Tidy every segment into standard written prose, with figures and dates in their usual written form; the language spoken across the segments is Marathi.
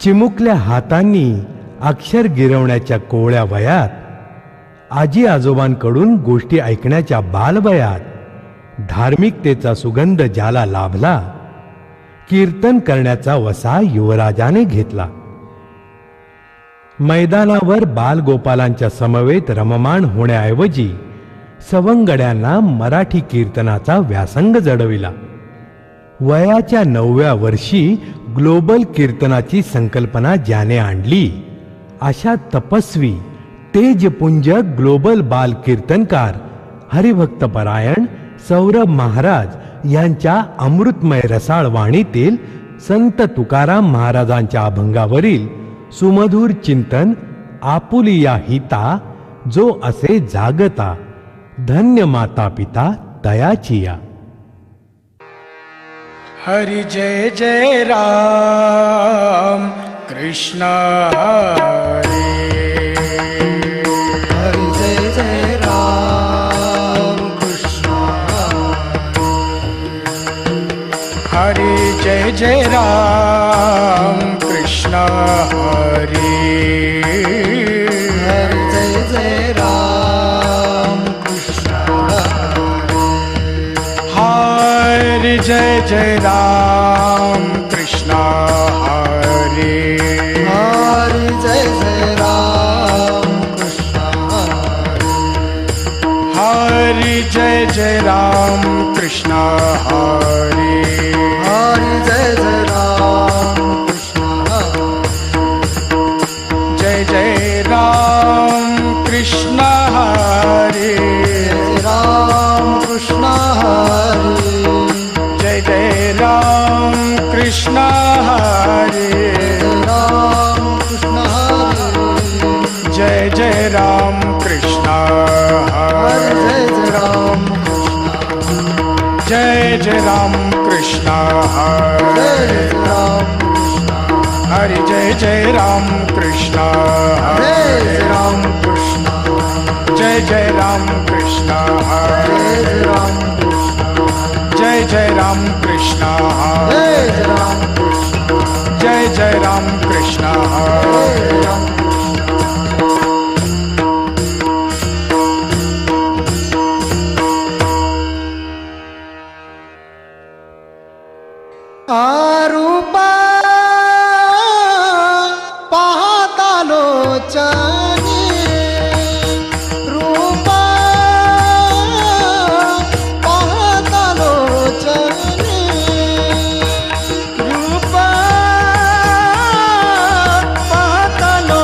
चिमुकल्या हातांनी अक्षर गिरवण्याच्या कोवळ्या वयात, आजी आजोबांकडून गोष्टी ऐकण्याच्या बालवयात, धार्मिकतेचा सुगंध ज्याला लाभला, कीर्तन करण्याचा वसा युवराजाने घेतला. मैदानावर बालगोपालांच्या समवेत रममाण होण्याऐवजी सवंगड्यांना मराठी कीर्तनाचा व्यासंग जडविला. वयाच्या 9व्या वर्षी ग्लोबल कीर्तनाची संकल्पना ज्याने आणली, अशा तपस्वी तेजपुंज ग्लोबल बाल कीर्तनकार हरिभक्तपरायण सौरभ महाराज यांच्या अमृतमय रसाळ वाणीतील संत तुकाराम महाराजांच्या अभंगावरील सुमधुर चिंतन आपुलिया हिता, जो असे जागता, धन्य माता पिता तयाचिया. हरि जय जय राम कृष्ण हरे. हरि जय जय राम कृष्ण हरि जय जय राम कृष्ण हरे. हरि जय जय राम कृष्ण हरि जय जय राम कृष्ण हरे. हरि जय जय राम कृष्ण हरि जय जय राम कृष्ण हरे. हरि जय जय राम कृष्ण जय जय राम कृष्ण हरे. राम कृष्ण हरे. जय जय राम कृष्ण हरे. राम कृष्ण हरे. जय जय राम कृष्ण हरे. जय जय राम कृष्ण जय जय राम कृष्ण हरे. जय जय राम कृष्ण हरि जय जय राम कृष्ण. जय जय राम कृष्ण जय जय राम कृष्ण जय जय राम कृष्ण जय जय राम कृष्ण जय जय राम कृष्ण आरूपा पाहता लोचनी, रूपा पाहता लोचनी, रूपा पाहता लोचनी.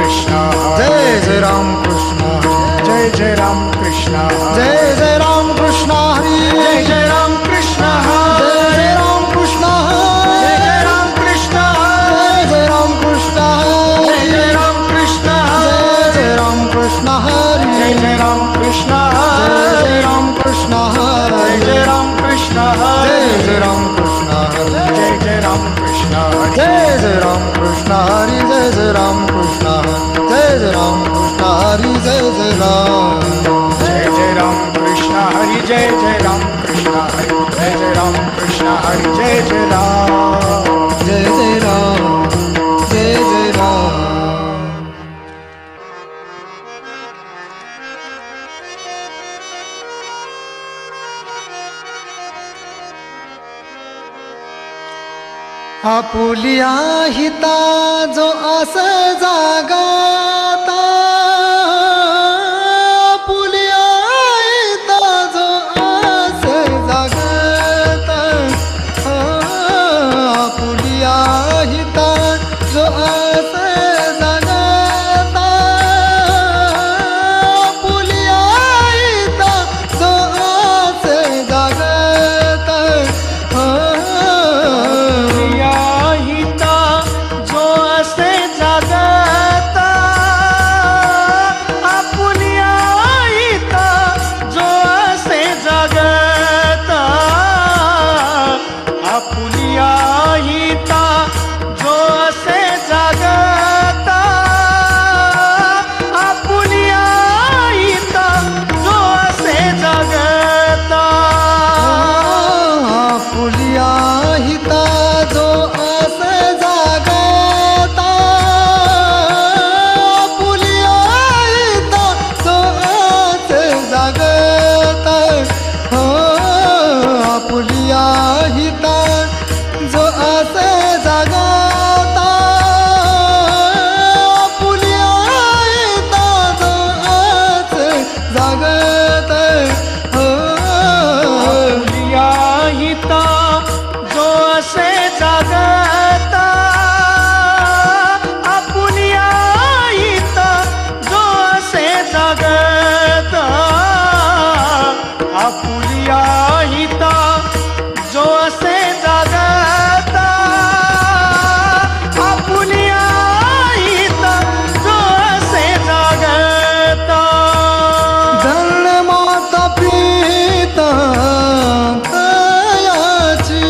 कृष्ण जय जय राम कृष्ण जय जय राम कृष्ण जय जय राम कृष्ण हरी जय जय राम कृष्ण जय जय राम कृष्ण जय जय राम कृष्ण जय जय राम कृष्ण जय जय राम कृष्ण जय जय राम कृष्ण हरी जय जय राम कृष्ण जय जय राम कृष्ण जय जय राम कृष्ण जय जय राम कृष्ण जय जय राम कृष्ण जय जय राम कृष्ण हरी जय जय राम कृष्ण जय जय राम कृष्ण हरी जय जय राम जय जय राम कृष्ण हरि जय जय राम कृष्ण हरि जय जय राम कृष्ण हरि जय जय राम जय जय राम जय जय राम आपुलिया हिता जो आस जागाता आपुलिया हिता जो आस जागाता आपुलिया हिता जो आस जागाता आपुलिया हिता जो आस जागाता हिता जो असे जागता आपुलिया हिता जो असे जागता आपुलिया हिता जो असे जागता आपुलिया हिता जो असे जागता आपुलिया हिता जो आस जागता आपुलिया हिता जो आस जागता आपुलिया हिता जो आस जागता आपुलिया हिता जो आस जागता आपुलिया हिता जो असे जागता आपुलिया हिता जो असे जागता आपुलिया हिता जो असे जागता आपुलिया हिता जो असे जागता धन माता पिता तयाची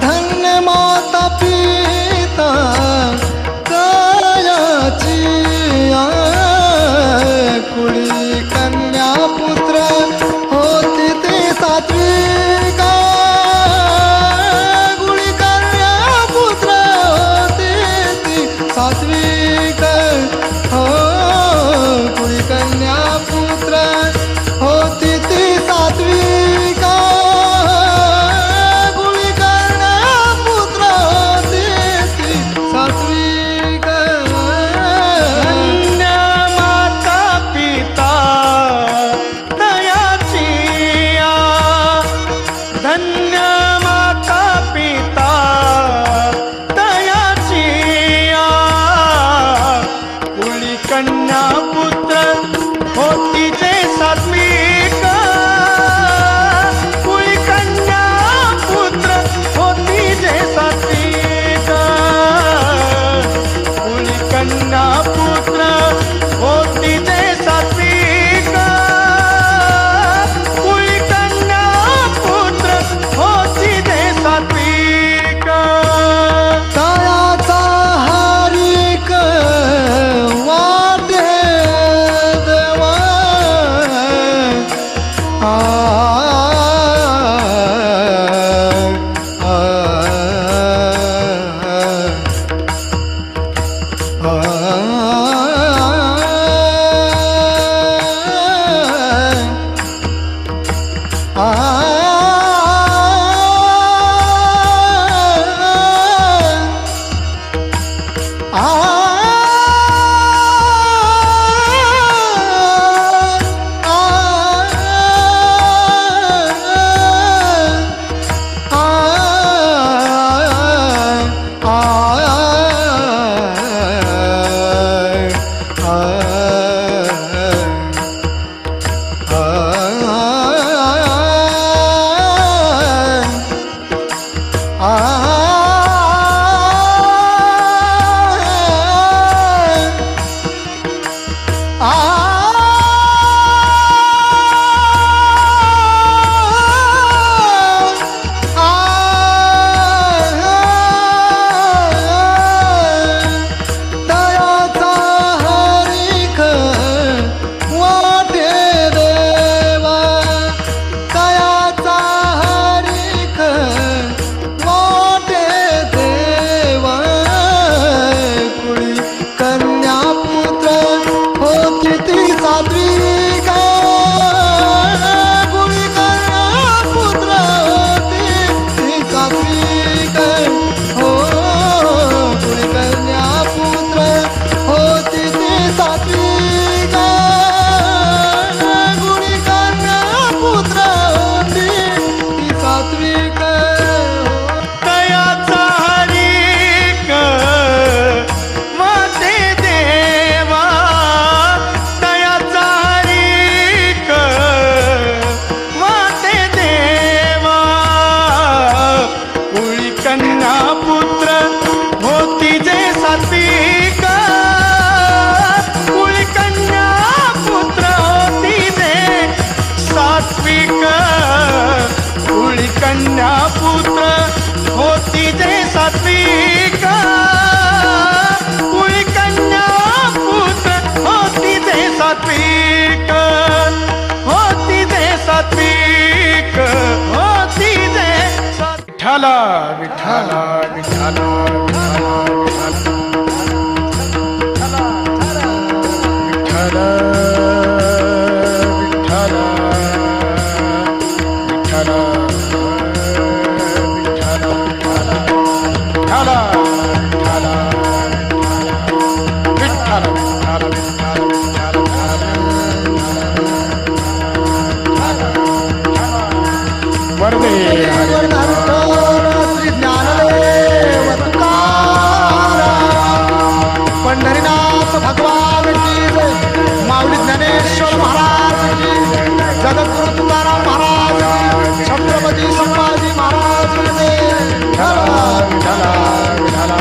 धन्य माता पिता तयाची कुळी कन्या पुत्र होती ते सात्विका कुळी कन्या पुत्र होती ती सात्विक हो कुळी कन्या पुत्र होती ती सात्विका कुळी कन्या पुत्र होती ती सात्विक धन्य माता पिता तयाची धन्य माता पिता तयाची कुळी कन्या पुत्र होती जे सात्विक कुळी कन्या पुत्र होती जे सात्विक कुळी कन्या पुत्र होती जे सात्विक कुळी कन्या पुत्र होती जे सात्विक तयाचा हारिक वाटे देवा आ विठ्ठल विठ्ठल विठ्ठल विठ्ठल विठ्ठल विठ्ठल वरदे श्री ज्ञानदेव तुकाराम पंढरीनाथ भगवान की जय माऊली ज्ञानेश्वर महाराज की जय जगद्गुरु तुकाराम महाराज की छत्रपती संभाजी महाराज की जय विठ्ठल विठ्ठल विठ्ठल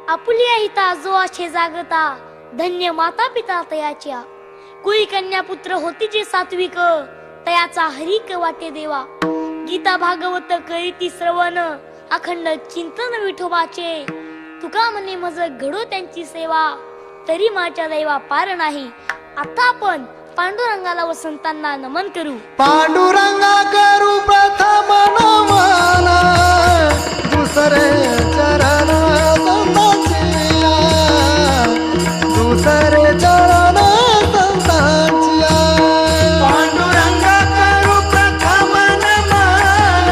आपुलिया हिता जो आशे जागता धन्य माता पिता तयाच्या कुळी कन्या पुत्र होती जे सात्विक तयाचा हरिक वाटे देवा गीता भागवत करीती श्रवण अखंड चिंतन विठोबाचे तुका म्हणे मज घडो त्यांची सेवा तरी माझ्या दैवा पार नाही. आता आपण पांडुरंगाला व संतांना नमन करू. पांडुरंगा करू प्रथम नमन दुसरे चरण संतांचिया दुसरे चरण संतांचिया पांडुरंगा करू प्रथम नमन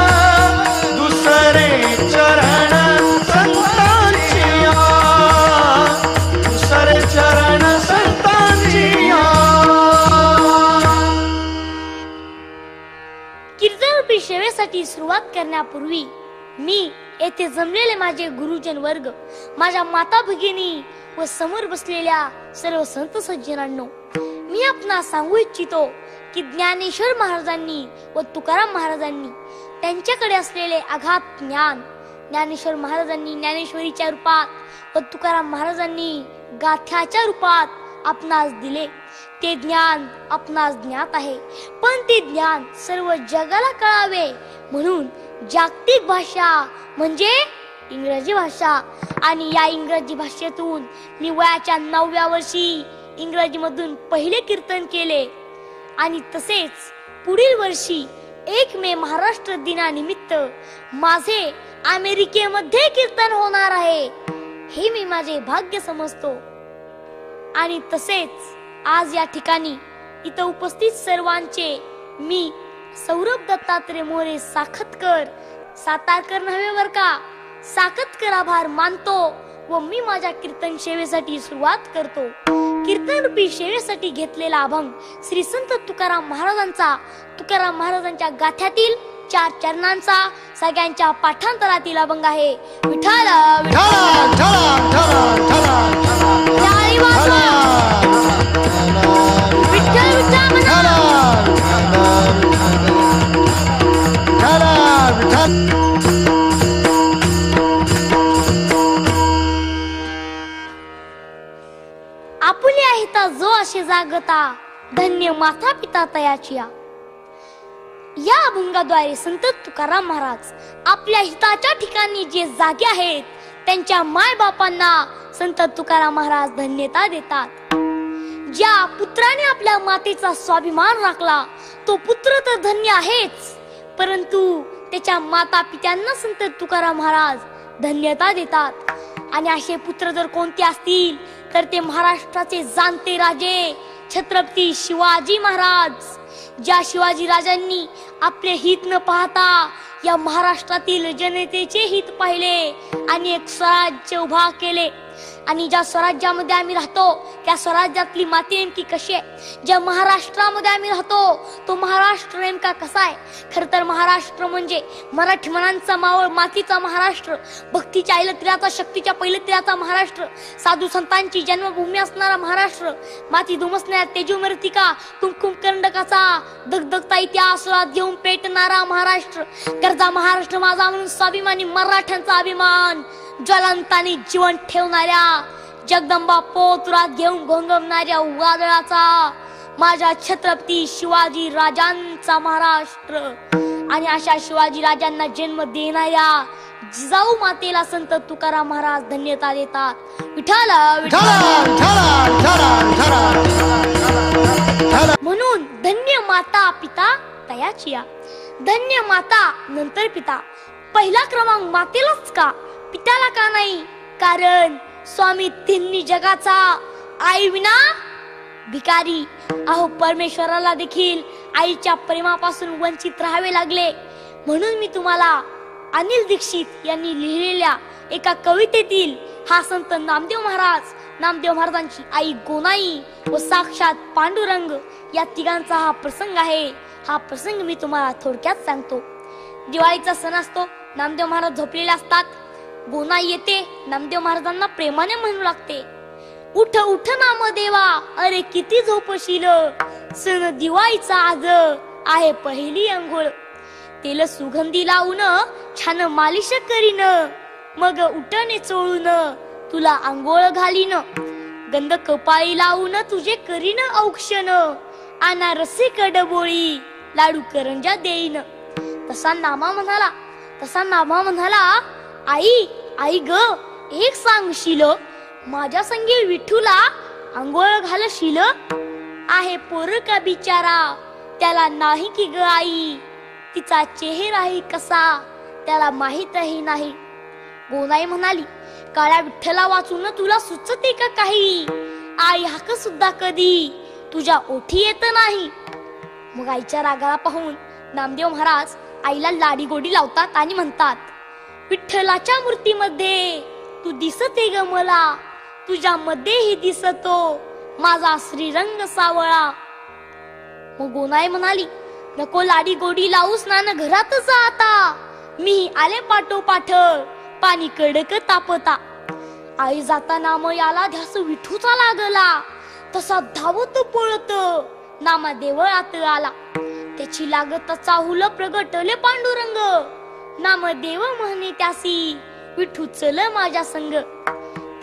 दुसरे चरण संतांचिया दुसरे चरण संतांचिया. कीर्तनरूपी सेवेसाठी सुरुवात करण्यापूर्वी मी येथे जमलेले माझे गुरुजन वर्ग, माझ्या माता भगिनी व समोर बसलेल्या सर्व संत सज्जनांनो, मी आपणास सांगू इच्छितो की ज्ञानेश्वर महाराजांनी व तुकाराम महाराजांनी त्यांच्याकडे असलेले अगाध ज्ञान ज्ञानेश्वर महाराजांनी ज्ञानेश्वरीच्या रूपात व तुकाराम महाराजांनी गाथ्याच्या रूपात आपणास दिले. ते ज्ञान आपणास ज्ञात आहे, पण ते ज्ञान सर्व जगाला कळावे म्हणून जागतिक भाषा म्हणजे इंग्रजी भाषा आणि या इंग्रजी भाषेतून मी वयाच्या 9व्या वर्षी इंग्रजी मधून पहिले कीर्तन केले आणि तसेच पुढील वर्षी 1 मे महाराष्ट्र दिनानिमित्त माझे अमेरिकेमध्ये कीर्तन होणार आहे. हे मी माझे भाग्य समजतो. आणि तसेच आज या ठिकाणी इथं उपस्थित सर्वांचे मी सौरभ दत्तात्रय मोरे सातारकर नव्हे बर का, साखतकर आभार मानतो व मी माझ्या कीर्तन सेवेसाठी सुरुवात करतो. कीर्तन रूपी सेवेसाठी घेतलेला अभंग श्री संत तुकाराम महाराजांच्या गाथ्यातील 4 चरणांचा सगळ्यांच्या पाठांतरातील अभंग आहे. विठ्ठल विठ्ठल आपुल्या हिता जो असे जागता धन्य माता पिता तयाचिया. या अभंगाद्वारे संत तुकाराम महाराज आपल्या हिताच्या ठिकाणी जे जागे आहेत त्यांच्या माय बापांना संत तुकाराम महाराज धन्यता देतात. ज्या पुत्राने आपल्या मातेचा स्वाभिमान राखला तो पुत्र तर धन्य आहेच, परंतु त्याच्या माता पित्यांना संत तुकाराम महाराज धन्यता देतात. आणि असे पुत्र जर कोणते असतील तर ते महाराष्ट्राचे जाणते राजे छत्रपती शिवाजी महाराज. ज्या शिवाजी राजांनी आपले हित न पाहता या महाराष्ट्रातील जनतेचे हित पाहिले आणि एक स्वराज्य उभा केले. आणि ज्या स्वराज्यामध्ये आम्ही राहतो त्या स्वराज्यातली माती नेमकी कशी आहे, ज्या महाराष्ट्रामध्ये आम्ही राहतो तो महाराष्ट्र नेमका कसा आहे. खर तर महाराष्ट्र म्हणजे मराठी मनांचा मावळ मातीचा महाराष्ट्र, भक्तीच्या ऐलत्र्याचा शक्तीच्या पैलत्र्याचा महाराष्ट्र, साधू संतांची जन्मभूमी असणारा महाराष्ट्र, माती धुमसणाऱ्या तेजोमृतिका कुमकुम करंडकाचा दगदगता इतिहास घेऊन पेटणारा महाराष्ट्र. गरजा महाराष्ट्र माझा म्हणून स्वाभिमानी मराठ्यांचा अभिमान ज्वलंतानी जीवन ठेवणाऱ्या जगदंबा पोतुरात घेऊन घोंगवणाऱ्या वादळाचा माझ्या छत्रपती शिवाजी राजांचा महाराष्ट्र आणि अशा शिवाजी राजांना जन्म देणाऱ्या जिजाऊ मातेला संत तुकाराम महाराज धन्यता देतात. विठ्ठल म्हणून धन्य माता पिता तयाची या. धन्य माता नंतर पिता. पहिला क्रमांक मातेलाच का, पित्याला का नाही? कारण स्वामी तिन्ही जगाचा आई विना भिकारी. अहो परमेश्वराला देखील आईच्या प्रेमापासून वंचित राहावे लागले. म्हणून मी तुम्हाला अनिल दीक्षित यांनी लिहिलेल्या एका कवितेतील हा संत नामदेव महाराजांची आई गोनाई व साक्षात पांडुरंग या तिघांचा हा प्रसंग आहे. हा प्रसंग मी तुम्हाला थोडक्यात सांगतो. दिवाळीचा सण असतो. नामदेव महाराज झोपलेले असतात. गोनाई येते, नामदेव महाराजांना प्रेमाने म्हणू लागते, उठ उठ नामदेवा, अरे किती झोपशील, सण दिवाळीचा आज आहे पहिली अंघोळ. तेल सुगंधी लावून छान मालिश करीन, मग उठणे चोळून तुला आंघोळ घालीन. गंध कपाळी लावून तुझे करीन औक्षण, अनारसे कडबोळी लाडू करंजा देईन. तसा नामा म्हणाला, आई आई ग, एक सांगशील, माझ्या संगी विठूला आंघोळ घालशील. आहे पोर का बिचारा, त्याला नाही की ग आई, तिचा चेहराही कसा त्याला माहीतही नाही. गोनाई म्हणाली, काळ्या विठ्ठला वाचून तुला सुचते का काही, आई हाक सुद्धा कधी तुझ्या ओठी येत नाही. मग आईच्या रागाला पाहून नामदेव महाराज आईला लाडी गोडी लावतात आणि म्हणतात, विठ्ठलाच्या मूर्तीमध्ये तू दिसते ग मला, तुझ्या मध्येही दिसतो माझा श्रीरंग सावळा. मग गोनाई म्हणाली, नको लाडी गोडी लावू, स्नान घरात जा आता, मी आले पाठोपाठ पाणी कडक तापता. आई जाताना मग याला ध्यास विठूचा लागला, तसा धावत पळत नामा देवळात आला. त्याची लागत चाहुल प्रगटले पांडुरंग, नामदेव म्हणे त्यासी, विठू चल माझ्या संग.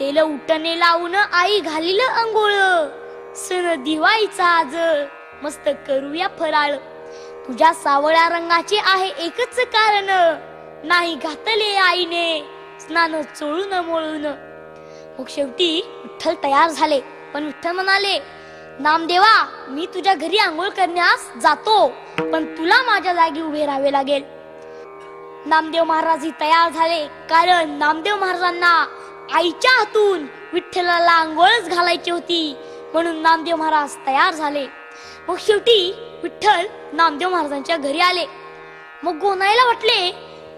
तेल उठणे लावून आई घालील अंघोळ, सण दिवाळीचा आज मस्त करूया फराळ. तुझ्या सावळ्या रंगाचे आहे एकच कारण, नाही घातले आईने स्नान चोळून मोळून. मग शेवटी विठ्ठल तयार झाले. पण विठ्ठल म्हणाले, नामदेवा, मी तुझ्या घरी आंघोळ करण्यास जातो, पण तुला माझ्या जागी उभे राहावे लागेल. नामदेव महाराज तयार झाले, कारण नामदेव महाराजांना आईच्या हातून विठ्ठलाला आंघोळच घालायची होती. म्हणून नामदेव महाराज तयार झाले. मग शेवटी विठ्ठल नामदेव महाराजांच्या घरी आले. मग गोनाईला वाटले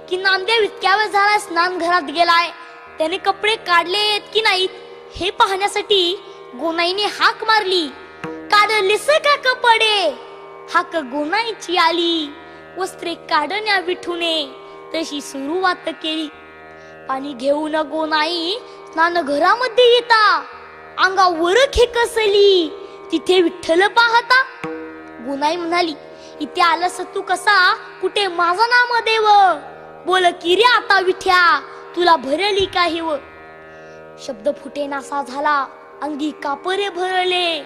की नामदेव इतक्या वेळ झाला स्नान घरात गेलाय, त्याने कपडे काढलेत की नाहीत हे पाहण्यासाठी गोनाईने हाक मारली, काढलेस का कपडे. हाक गोनाईची आली, वस्त्रे काढण्या विठूने तशी सुरुवात केली. पाणी घेऊन गोनाई स्नान घरामध्ये येता, अंगावर खेकसली, तिथे विठ्ठल पाहता. गोनाई म्हणाली, इथे आलंस तू कसा, कुठे माझा नामदेव, बोल की रे आता विठ्या, तुला भरली का हिव. शब्द फुटे नासा झाला, अंगी कापरे भरले,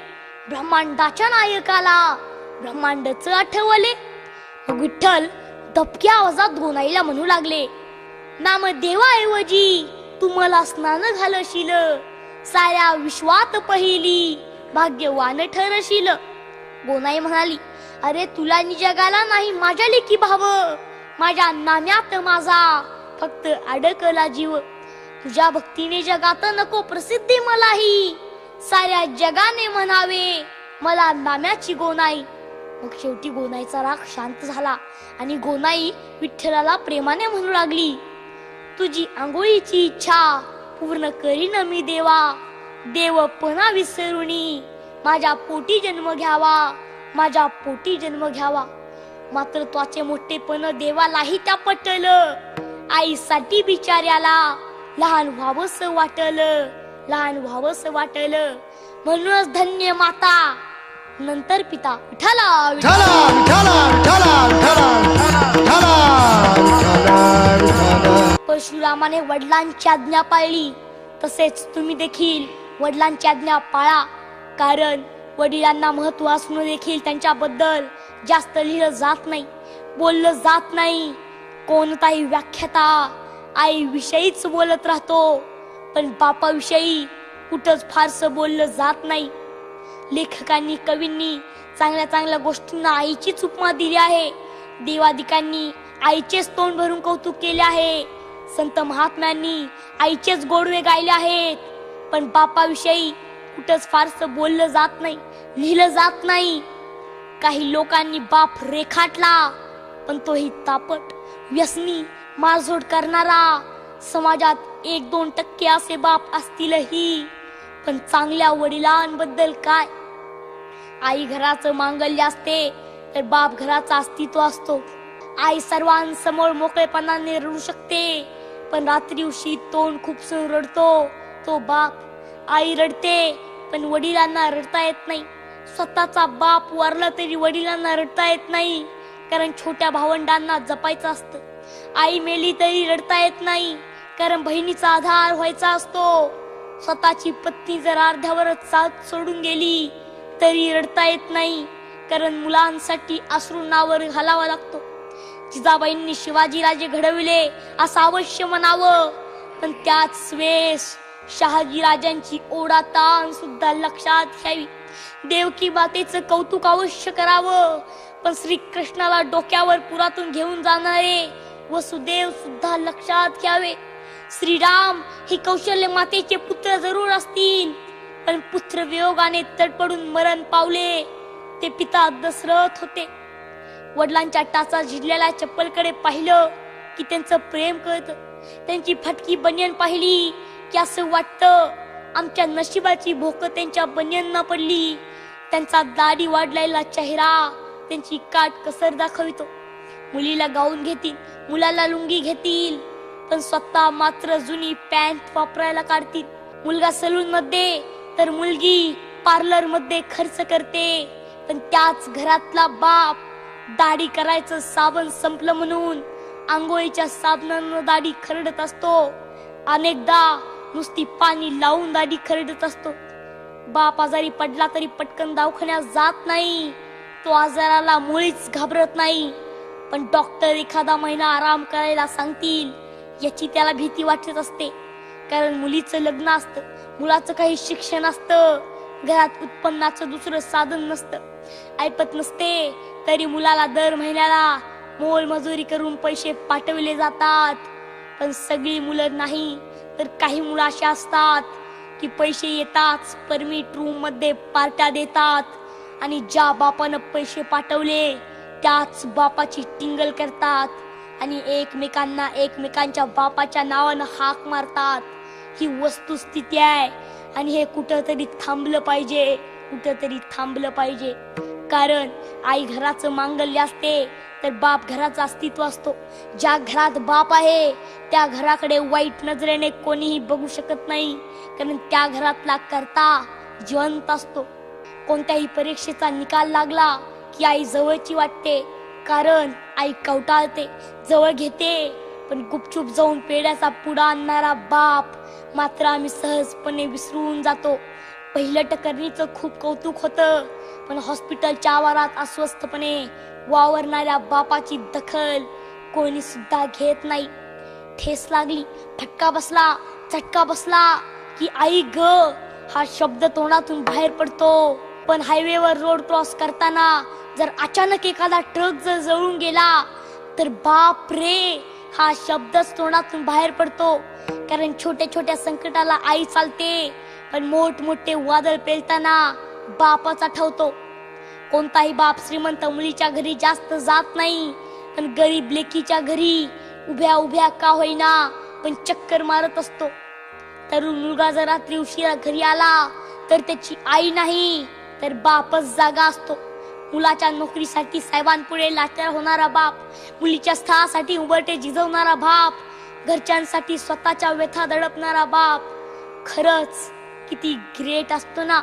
ब्रह्मांडाच्या नायकाला ब्रह्मांडच आठवले. विठ्ठल दबक्या आवाजात गोनाईला म्हणू लागले, नामदेवाऐवजी तू मला स्नान घालशील, साऱ्या विश्वात पहिली भाग्यवान ठरशील. गोनाई म्हणाली, अरे तुला नि जगाला नाही माझ्या लेकी भाव, माझ्या नाम्यात माझा फक्त अडकला जीव. तुझ्या भक्तीने जगात नको प्रसिद्धी मलाही, साऱ्या जगाने म्हणावे मला नाम्याची गोनाई. मग शेवटी गोनाईचा राग शांत झाला आणि गोनाई विठ्ठलाला प्रेमाने म्हणू लागली, तुझी आंघोळीची इच्छा पूर्ण करीन मी देवा, देवपणा विसरुनी माझ्या पोटी जन्म घ्यावा, माझ्या पोटी जन्म घ्यावा. मात्र त्वाचे मोठेपण देवालाही त्या पटलं, आईसाठी बिचाऱ्याला लहान व्हावंस वाटलं, लहान व्हावंस वाटलं. म्हणूनच धन्य माता नंतर पिता. विठ्ठला परशुरामाने वडिलांची आज्ञा पाळली, तसेच तुम्ही देखील वडिलांची आज्ञा पाळा. कारण वडिलांना महत्व असून देखील त्यांच्याबद्दल जास्त लिहिलं जात नाही, बोललं जात नाही. कोणताही व्याख्याता आई विषयीच बोलत राहतो, पण बापाविषयी कुठंच फारसं बोललं जात नाही. लेखकांनी, कवींनी चांगल्या चांगल्या गोष्टींना आईचीच उपमा दिली आहे. देवादिकांनी आईचेच तोंड भरून कौतुक केले आहे. संत महात्म्यांनी आईचेच गोडवे गायले आहेत. पण बापाविषयी कुठंच फारसं बोललं जात नाही, लिहिलं जात नाही. काही लोकांनी बाप रेखाटला, पण तोही तापट, व्यसनी, मारझोड करणारा. समाजात 1-2% असे बाप असतीलही, पण चांगल्या वडिलांबद्दल काय? आई घराचं मांगल्य असते, तर बाप घराचा अस्तित्व असतो. आई सर्वांसमोर मोकळेपणाने रडू शकते, पण रात्री उशी तोंड खुपसून रडतो तो बाप. आई रडते, पण वडिलांना रडता येत नाही. स्वतःचा बाप वारला तरी वडिलांना रडता येत नाही, कारण छोट्या भावंडांना जपायचं असतं. आई मेली तरी रडता येत नाही, कारण बहिणीचा आधार व्हायचा असतो. स्वतःची पत्नी जर अर्ध्यावरच साथ सोडून गेली तरी रडता येत नाही, कारण मुलांसाठी अश्रूंनावर घालावा लागतो. जिजाबाईंनी शिवाजीराजे घडविले असं अवश्य म्हणावं, पण त्याच वेळेस शहाजीराजांची ओढा ताण सुद्धा लक्षात घ्यावी. देवकी मातेचं कौतुक अवश्य करावं, पण श्रीकृष्णाला डोक्यावर पुरातून घेऊन जाणारे वसुदेव सुद्धा लक्षात घ्यावे. श्रीराम हे कौशल्य मातेचे पुत्र जरूर असतील, पण पुत्र वियोगाने तडपडून मरण पावले ते पिता दशरथ होते. वडिलांच्या टाचा झिजलेल्या चप्पलकडे पाहिलं की त्यांचं प्रेम कळतं. त्यांची फटकी बनियन पाहिली की असं वाटतं आमच्या नशिबाची भोक त्यांच्या बनियनना पडली. त्यांचा दाढी वाढलेला चेहरा त्यांची काट कसर दाखवितो. मुलीला गाऊन घेतील, मुलाला लुंगी घेतील, पण स्वतः मात्र जुनी पॅन्ट वापरायला काढतील. मुलगा सलून मध्ये तर मुलगी पार्लर मध्ये खर्च करते, पण त्याच घरातला बाप दाढी करायचं साबण संपलं म्हणून आंघोळीच्या साबणानं दाढी खरडत असतो. अनेकदा नुसती पाणी लावून दाढी खरडत असतो. बाप आजारी पडला तरी पटकन दवाखान्यात जात नाही. तो आजाराला मुळीच घाबरत नाही, पण डॉक्टर एखादा महिना आराम करायला सांगतील याची त्याला भीती वाटत असते. कारण मुलीचं लग्न असतं, मुलाचं काही शिक्षण असतं, घरात उत्पन्नाचं दुसरं साधन नसतं. ऐपत नसते तरी मुलाला दर महिन्याला मोलमजुरी करून पैसे पाठवले जातात. पण सगळी मुलं नाही, तर काही मुलं अशी असतात की पैसे येताच परमिट रूम मध्ये पार्ट्या देतात, आणि ज्या बापानं पैसे पाठवले त्याच बापाची टिंगल करतात आणि एकमेकांना एकमेकांच्या बापाच्या नावानं हाक मारतात. ही वस्तुस्थिती आहे, आणि हे कुठंतरी थांबलं पाहिजे, कुठंतरी थांबलं पाहिजे. कारण आई घराचं मांगल्य असते, तर बाप घराचं अस्तित्व असतो. ज्या घरात बाप आहे त्या घराकडे वाईट नजरेने कोणीही बघू शकत नाही, कारण त्या घरातला कर्ता जिवंत असतो. कोणत्याही परीक्षेचा निकाल लागला की आई जवळची वाटते, कारण आई कवटाळते, जवळ घेते, पण गुपचूप जाऊन पेड्याचा पुडा आणणारा बाप मात्र आम्ही सहजपणे विसरून जातो. पहिलं टकरणीचं खूप कौतुक होतं, पण हॉस्पिटलच्या आवारात अस्वस्थपणे वावरणाऱ्या बापाची दखल कोणी सुद्धा घेत नाही. ठेस लागली, फटका बसला, चटका बसला की आई ग हा शब्द तोंडातून बाहेर पडतो. पण हायवेवर रोड क्रॉस करताना जर अचानक एखादा ट्रक जर जळून गेला तर बाप रे हा शब्दच तोंडातून बाहेर पडतो. कारण छोट्या छोट्या संकटाला आई चालते, पण मोठमोठे वादळ पेलताना बापाच आठवतो. कोणताही बाप श्रीमंत मुलीच्या घरी जास्त जात नाही, पण गरीब लेकीच्या घरी उभ्या उभ्या का होईना पण चक्कर मारत असतो. तरुण मुलगा जर रात्री उशिरा घरी आला तर त्याची आई नाही तर बापच जागा असतो. मुलाच्या नोकरीसाठी साहेबांपुढे लाचार होणारा बाप, मुलीच्या स्थळासाठी उंबरठे झिजवणारा बाप, घरच्यांसाठी स्वतःच्या व्यथा दडपणारा बाप खरंच किती ग्रेट असतो ना.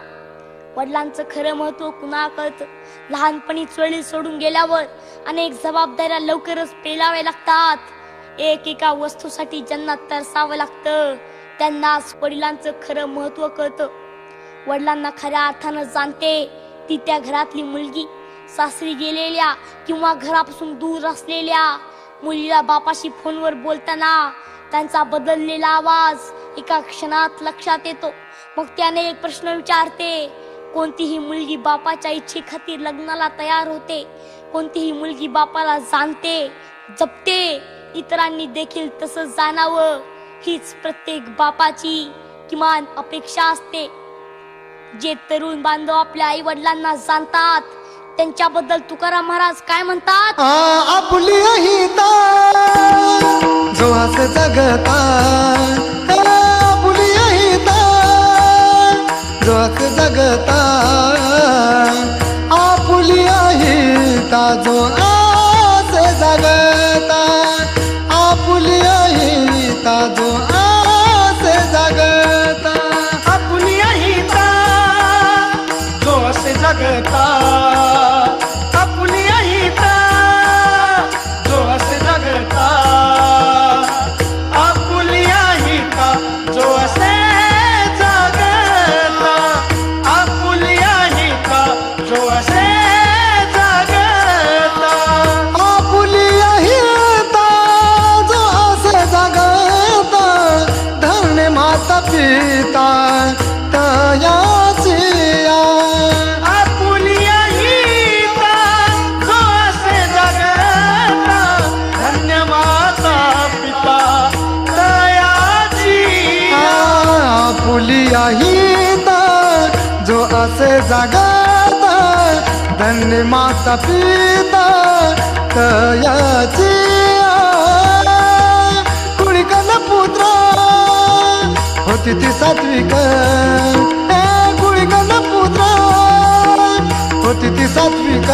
वडिलांचं खरं महत्व कुणा कळतं? लहानपणी चळी सोडून गेल्यावर अनेक जबाबदाऱ्या लवकरच पेलाव्या लागतात. एका वस्तूसाठी ज्यांना तरसावं लागतं त्यांनाच वडिलांचं खरं महत्व कळतं. वडिलांना खऱ्या अर्थानं जाणते ती त्या घरातली मुलगी, सासरी गेलेल्या किंवा घरापासून दूर असलेल्या मुलीला बापाशी फोनवर बोलताना त्यांचा बदललेला आवाज एका क्षणात लक्षात येतो. मग त्याने एक प्रश्न विचारते, कोणतीही मुलगी बापाच्या इच्छेखातीर लग्नाला तयार होते, कोणतीही मुलगी बापाला जाणते, जपते, इतरांनी देखील तसंच जाणावं, हीच प्रत्येक बापाची किमान अपेक्षा असते. जे तरुण बांधव आपल्या आई वडिलांना जाणतात त्यांच्याबद्दल तुकाराम महाराज काय म्हणतात? आपली अहिता जो असे जगता, आपली अहिता जो असे जगता, आपली अहिता जो असे जगता, आपली अहिता जो असे जगता, आपली अहिता जो असे जगता, आपली अहिता जो असे जगता, आपली अहिता जो असे जगता, आपली अहिता जो असे जगता, आपुली अहिता जो असे जगता, धन्य माता पिता तयाची आपुली अहिता जो असे जगता, धन्य माता पिता तयाची. आपुली अहिता जो असे जगता, धन्य माता पिता तयाची. कुळिकन पुत्र होती ती सात्विक, कुळिकन पुत्र होती ती सात्विक,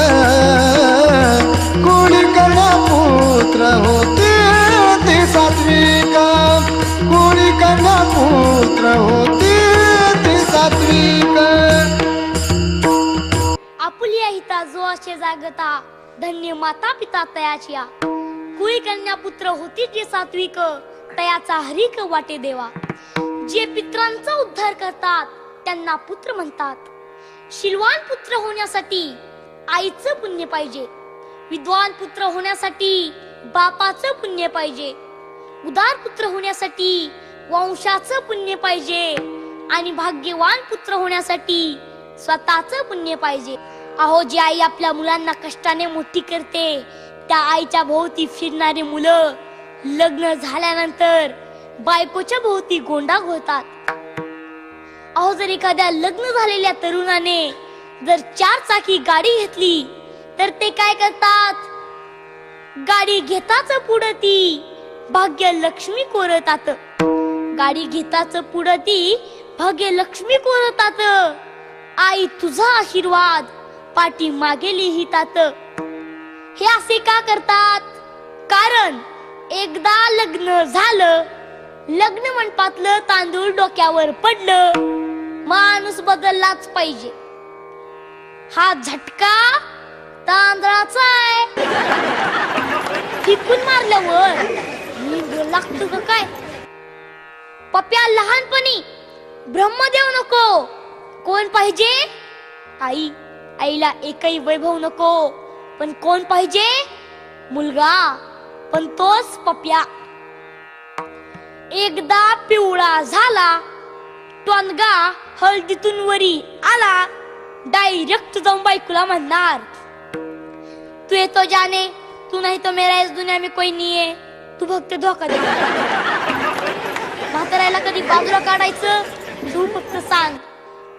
कुळिकन पुत्र होती ती सात्विक, कुळिकन पुत्र होती ती सात्विक. आपुली अहिता जो असे जागता, धन्य माता पिता तयाची. कुळी कन्या पुत्र होती जे सात्विक, तयाचा हरिक वाटे देवा. जे पित्रांचा उद्धार करतात त्यांना पुत्र म्हणतात. शीलवान पुत्र होण्यासाठी आईचं पुण्य पाहिजे, विद्वान पुत्र होण्यासाठी बापाचं पुण्य पाहिजे, उदार पुत्र होण्यासाठी वंशाचं पुण्य पाहिजे आणि भाग्यवान पुत्र होण्यासाठी स्वतःचं पुण्य पाहिजे. अहो, जी आई आपल्या मुलांना कष्टाने मोठी करते त्या आईच्या भोवती फिरणारी मुलं लग्न झाल्यानंतर बायकोच्या भोवती गोंडा घोळतात. अहो, जर एखाद्या लग्न झालेल्या तरुणाने जर 4 चाकी गाडी घेतली तर ते काय करतात? गाडी घेताच पुढं ती भाग्य लक्ष्मी कोरतात. गाडी घेताच पुढं ती भाग्य लक्ष्मी कोरतात. आई तुझा आशीर्वाद पाठी मागे लिहितात. हे असे का करतात? कारण एकदा लग्न झालं, लग्न मंडपातलं तांदूळ डोक्यावर पडलं, माणूस बदललाच पाहिजे. हा झटका तांदळाचा आहे. फिकून मारल्यावर नींद लागतो का काय? पप्या, लहानपणी ब्रह्मदेव नको, कोण पाहिजे? आई. आईला एकही वैभव नको, पण कोण पाहिजे? मुलगा, पण तोच पप्या. एकदा पिवळा झाला, टोनगा हळदीतून वरी आला, डायरेक्ट जाऊन बायकोला म्हणणार, तू येतो जाने, तू नाही तो मेरा इस दुनिया में कोई नहीं है, तू फक्त धोका दे. म्हाताऱ्याला कधी बाजूला काढायचं, तू फक्त सांग.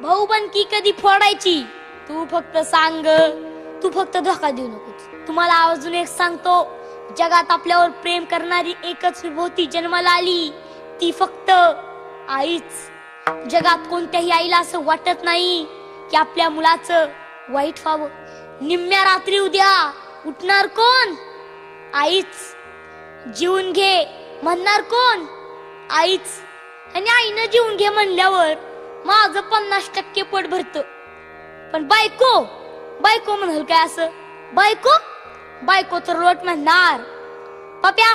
भाऊ बनकी कधी फोडायची, तू फक्त सांग. तू फक्त धोका देऊ नकोस. तुम्हाला अजून एक सांगतो, जगात आपल्यावर प्रेम करणारी एकच विभूती जन्माला आली, ती फक्त आईच. जगात कोणत्याही आईला असं वाटत नाही की आपल्या मुलाचं वाईट व्हावं. निम्म्या रात्री उद्या उठणार कोण? आईच. जीवन घे म्हणणार कोण? आईच. आणि आईनं जीवन घे म्हणल्यावर माझं 50% पोट भरत. पण बायको, बायको म्हणाल काय असं? बायको, बायको तर रोट म्हणणार, पप्या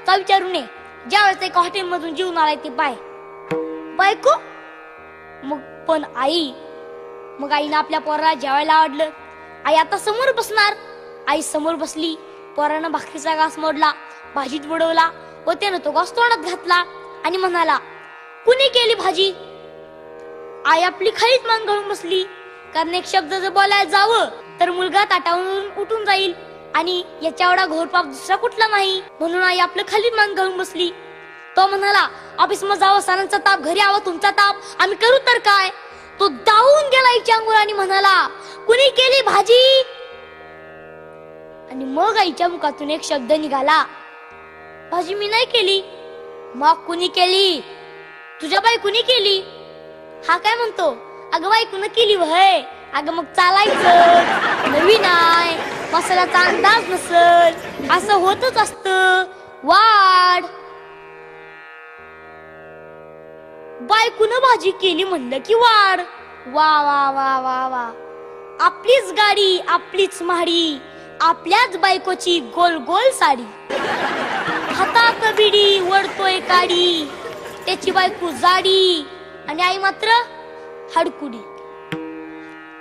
चा विचारू नये, ज्यावेळेस एका हॉटेल मधून जीवन आलाय ते बायको. मग पण आई मग आईनं आपल्या पोराला जेवायला आवडलं. आई आता समोर बसणार. आई समोर बसली. पोरानं भाकरीचा घास मोडला, भाजीत बुडवला व त्यानं तो घास तोंडात घातला आणि म्हणाला, कुणी केली भाजी? आई आपली खालीच मान घालून बसली, कारण एक शब्द जर बोलायला जावं तर मुलगा ताटावरून उठून जाईल आणि याच्या एवढा घोर पाप दुसरा कुठला नाही. म्हणून आई आपलं खाली मान घालून बसली. तो म्हणाला, ऑफिस मध्ये जावं, सणांचा ताप, घरी यावं, तुमचा ताप, आम्ही करू तर काय? तो धावून गेला आईच्या अंगावर आणि म्हणाला, कुणी केली भाजी? आणि मग आईच्या मुखातून एक शब्द निघाला, भाजी मी नाही केली. मग कुणी केली? तुझ्या बायकोनी केली. हा काय म्हणतो, अगं बायकोनं केली वय. अगं मग चालायचं, नवीन आहे, मसाल्याचा अंदाज नसल, असं होतच असतं. वाढ. बायकोनं भाजी केली म्हणलं की वाढ. वा वा वा वा वा. आपलीच गाडी, आपलीच महाडी, आपल्याच बायकोची गोल गोल साडी. हातात बिडी, वडतोय काडी, त्याची बायको जाडी आणि आई मात्र हडकुडी.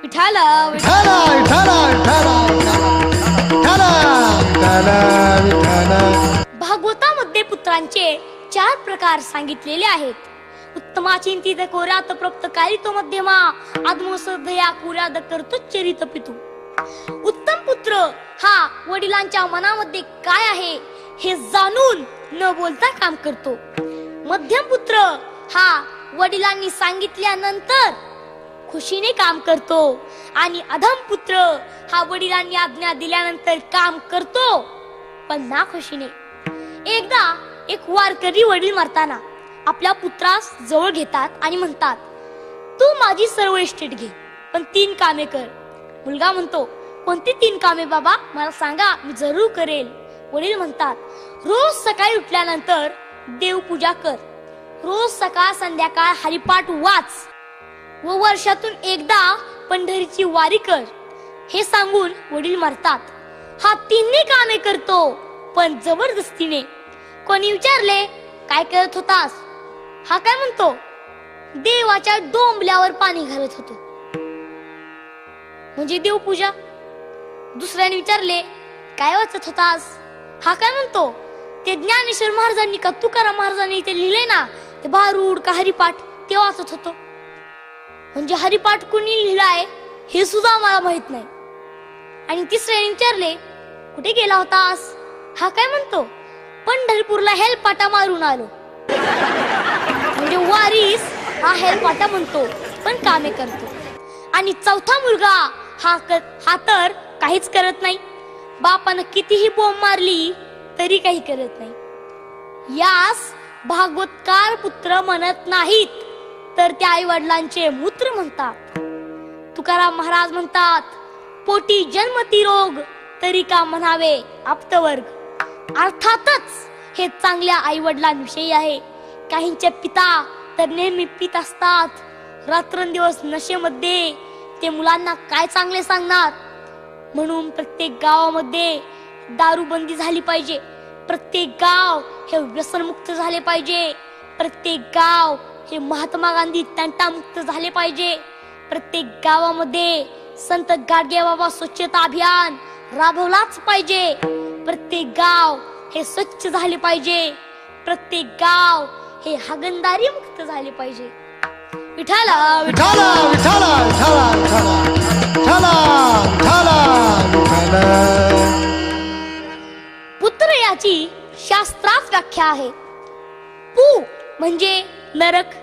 विठाला विठाला विठाला विठाला विठाला विठाला विठाला. भागवतामध्ये पुत्रांचे 4 प्रकार सांगितलेले आहेत. उत्तमाचिंतित कोऱ्यात प्रप्त कारितो मध्यमा, आत्मसदया कुर्याद करतो चरित पितू. उत्तम पुत्र हा वडिलांच्या मनामध्ये काय आहे हे जाणून न बोलता काम करतो. मध्यम पुत्र हा वडिलांनी सांगितल्यानंतर खुशीने काम करतो आणि अधम पुत्र हा वडिलांनी आज्ञा दिल्यानंतर काम करतो पण ना खुशीने. एकदा एक वारकरी वडील मरताना आपल्या पुत्रास जवळ घेतात आणि म्हणतात, तू माझी सर्व इस्टेट घे, पण 3 कामे कर. मुलगा म्हणतो, कोणती 3 कामे बाबा, मला सांगा, मी जरूर करेल. वडील म्हणतात, रोज सकाळी उठल्यानंतर देवपूजा कर, रोज सकाळ संध्याकाळ हरिपाठ वाच व वर्षातून एकदा पंढरीची वारी कर. हे सांगून वडील मरतात. हा 3 कामे करतो पण जबरदस्तीने. कोणी विचारले, काय करत होतास? हा काय म्हणतो, देवाच्या डोंबल्यावर पाणी घालत होतो, म्हणजे देवपूजा. दुसऱ्याने विचारले, काय वाचत होतास? हा काय म्हणतो, ते ज्ञानेश्वर महाराजांनी का तुकाराम महाराजांनी ते लिहिले ना, ते भारूड का हरिपाठ, ते वाचत होतो. म्हणजे हरिपाठ कोणी लिहिलाय हे सुद्धा मला माहित नाही. आणि तिसऱ्याने विचारले, कुठे गेला होतास? हा काय म्हणतो, पंढरपूरला हेलपाटा मारून आलो. म्हणजे वारीस हा हेलपाटा म्हणतो पण कामे करतो. आणि चौथा मुलगा हा तर काहीच करत नाही. बापानं कितीही बोंब मारली तरी काही करत नाही. यास भागवतकार पुत्र म्हणत नाहीत, तर त्या आई वडिलांचे मूत्र म्हणतात. तुकाराम महाराज म्हणतात, पोटी जन्मती रोग, तरी का म्हणावे आप्तवर्ग. अर्थातच हे चांगल्या आई वडिलांविषयी आहे. काहींचे पिता तर नेहमी पित असतात, रात्रंदिवस नशेमध्ये. ते मुलांना काय चांगले सांगणार. म्हणून प्रत्येक गावामध्ये दारूबंदी झाली पाहिजे. प्रत्येक गाव हे व्यसनमुक्त झाले पाहिजे. प्रत्येक गाव हे महात्मा गांधी तंटामुक्त झाले पाहिजे. प्रत्येक गावामध्ये संत गाडगे बाबा स्वच्छता अभियान राबवलाच पाहिजे. प्रत्येक गाव हे स्वच्छ झाले पाहिजे. प्रत्येक गाव हे हागणदारी मुक्त झाले पाहिजे. विठाला विठाला विठाला विठाला विठाला विठाला विठाला. पुत्र याची शास्त्रात व्याख्या आहे. पू म्हणजे नरक,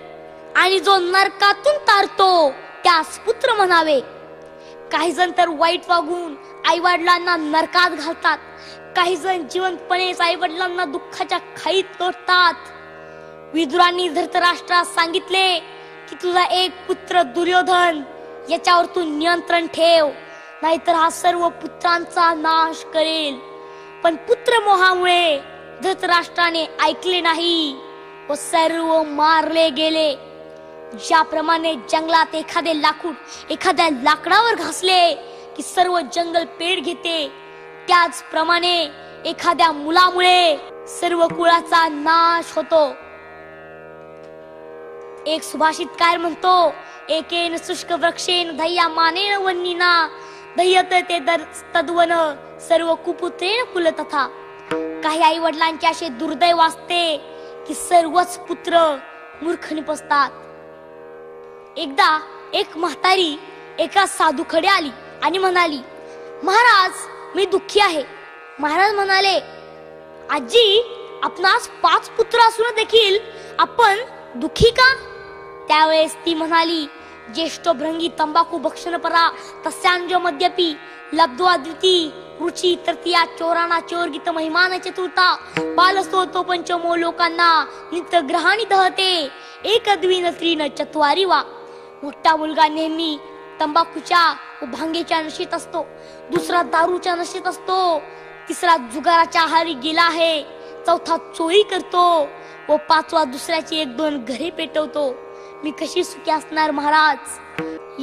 आणि जो नरकातून तारतो त्यास पुत्र म्हणावे. काही जण तर वाईट वागून आई वडिलांना नरकात घालतात. काही जण जिवंतपणेच आई वडिलांना दुःखाच्या खाईत लोटतात. विदुरांनी धृतराष्ट्रास सांगितले की तुझा एक पुत्र दुर्योधन याच्यावर तू नियंत्रण ठेव, नाहीतर हा सर्व पुत्रांचा नाश करेल. पण पुत्र मोहामुळे धृतराष्ट्राने ऐकले नाही व सर्व मारले गेले. ज्याप्रमाणे जंगलात एखादे लाकूड एखाद्या लाकडावर घासले की सर्व जंगल पेट घेते, त्याचप्रमाणे एखाद्या मुलामुळे सर्व कुळाचा नाश होतो. एक सुभाषितकार म्हणतो, एकेन शुष्क वृक्षेन धैया मानेन वन्नीना दह्यत ते तद्वन सर्व कुपुत्रेन कुल तथा. काही आई वडिलांचे असे दुर्दैव असते की सर्वच पुत्र मूर्ख निपजतात. एकदा एक म्हातारी एका साधूकडे आली आणि म्हणाली, महाराज मी दुःखी आहे. महाराज म्हणाले, आजी आपणास 5 पुत्र असून देखील आपण दुःखी का? त्यावेळेस ती म्हणाली, ज्येष्ठ भृंगी तंबाखू भक्षण परा तस्यांजो मद्यपी लब्ध्वा द्विती रुची तृतीया चोराना चोरगीत महिमान चतुर्था बालसो तो पंचमो लोकांना नित्य ग्रहाणी दहते एक द्विन त्रीन चत्वारी वा. मोठा मुलगा नेहमी तंबाखूच्या व भांगेच्या नशेत असतो, दुसरा दारूच्या नशेत असतो, तिसरा जुगाराच्या आहारी गेला आहे, चौथा चोरी करतो व 5वा दुसऱ्याची 1-2 घरे पेटवतो. मी कशी सुखी असणार महाराज?